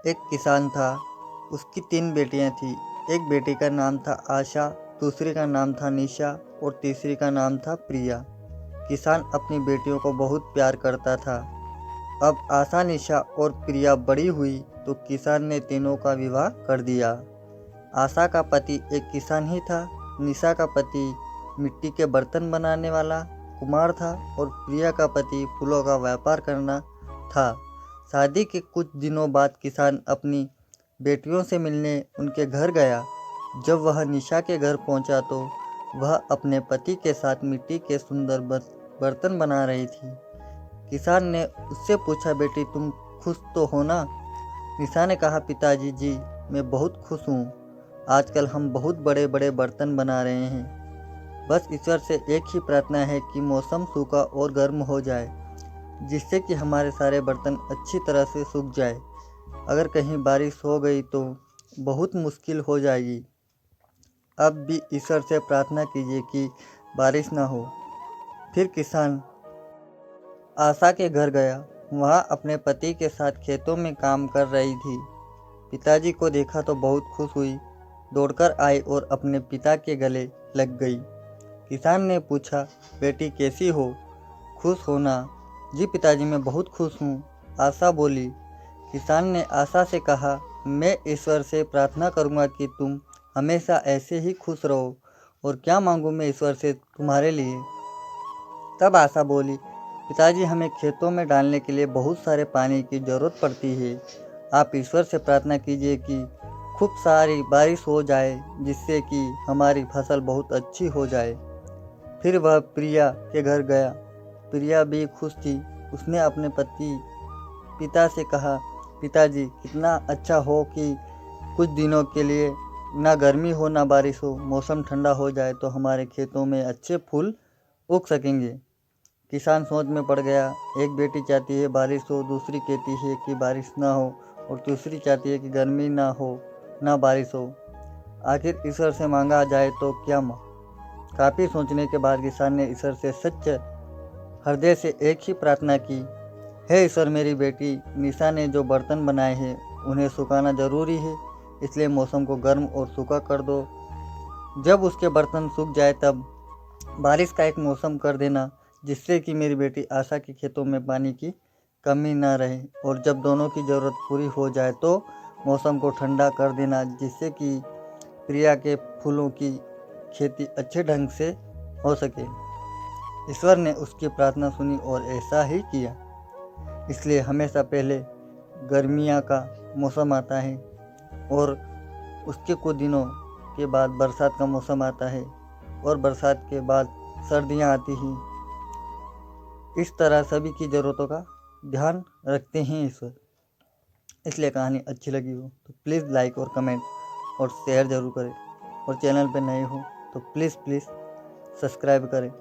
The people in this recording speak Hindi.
एक किसान था। उसकी 3 बेटियां थीं। एक बेटी का नाम था आशा, दूसरी का नाम था निशा और तीसरी का नाम था प्रिया। किसान अपनी बेटियों को बहुत प्यार करता था। अब आशा, निशा और प्रिया बड़ी हुई तो किसान ने तीनों का विवाह कर दिया। आशा का पति एक किसान ही था, निशा का पति मिट्टी के बर्तन बनाने वाला कुम्हार था और प्रिया का पति फूलों का व्यापार करना था। शादी के कुछ दिनों बाद किसान अपनी बेटियों से मिलने उनके घर गया। जब वह निशा के घर पहुंचा तो वह अपने पति के साथ मिट्टी के सुंदर बर्तन बना रही थी। किसान ने उससे पूछा, बेटी तुम खुश तो हो ना? निशा ने कहा, पिताजी जी मैं बहुत खुश हूँ। आजकल हम बहुत बड़े बड़े बर्तन बना रहे हैं। बस ईश्वर से एक ही प्रार्थना है कि मौसम सूखा और गर्म हो जाए, जिससे कि हमारे सारे बर्तन अच्छी तरह से सूख जाए। अगर कहीं बारिश हो गई तो बहुत मुश्किल हो जाएगी। अब भी ईश्वर से प्रार्थना कीजिए कि बारिश ना हो। फिर किसान आशा के घर गया। वहाँ अपने पति के साथ खेतों में काम कर रही थी। पिताजी को देखा तो बहुत खुश हुई, दौड़कर आई और अपने पिता के गले लग गई। किसान ने पूछा, बेटी कैसी हो? खुश हो ना? जी पिताजी मैं बहुत खुश हूँ, आशा बोली। किसान ने आशा से कहा, मैं ईश्वर से प्रार्थना करूँगा कि तुम हमेशा ऐसे ही खुश रहो। और क्या मांगूँ मैं ईश्वर से तुम्हारे लिए? तब आशा बोली, पिताजी हमें खेतों में डालने के लिए बहुत सारे पानी की ज़रूरत पड़ती है। आप ईश्वर से प्रार्थना कीजिए कि खूब सारी बारिश हो जाए, जिससे कि हमारी फसल बहुत अच्छी हो जाए। फिर वह प्रिया के घर गया। प्रिया भी खुश थी। उसने अपने पिता से कहा, पिताजी कितना अच्छा हो कि कुछ दिनों के लिए ना गर्मी हो ना बारिश हो, मौसम ठंडा हो जाए तो हमारे खेतों में अच्छे फूल उग सकेंगे। किसान सोच में पड़ गया। एक बेटी चाहती है बारिश हो, दूसरी कहती है कि बारिश ना हो और तीसरी चाहती है कि गर्मी ना हो ना बारिश हो। आखिर ईश्वर से मांगा जाए तो क्या? काफ़ी सोचने के बाद किसान ने ईश्वर से सच्चे हृदय से एक ही प्रार्थना की, हे ईश्वर, मेरी बेटी निशा ने जो बर्तन बनाए हैं उन्हें सुखाना जरूरी है, इसलिए मौसम को गर्म और सूखा कर दो। जब उसके बर्तन सूख जाए तब बारिश का एक मौसम कर देना, जिससे कि मेरी बेटी आशा के खेतों में पानी की कमी ना रहे। और जब दोनों की ज़रूरत पूरी हो जाए तो मौसम को ठंडा कर देना, जिससे कि प्रिया के फूलों की खेती अच्छे ढंग से हो सके। ईश्वर ने उसकी प्रार्थना सुनी और ऐसा ही किया। इसलिए हमेशा पहले गर्मियाँ का मौसम आता है और उसके कुछ दिनों के बाद बरसात का मौसम आता है और बरसात के बाद सर्दियाँ आती हैं। इस तरह सभी की ज़रूरतों का ध्यान रखते हैं ईश्वर। इसलिए कहानी अच्छी लगी हो तो प्लीज़ लाइक और कमेंट और शेयर ज़रूर करें। और चैनल पर नए हो तो प्लीज़ सब्सक्राइब करें।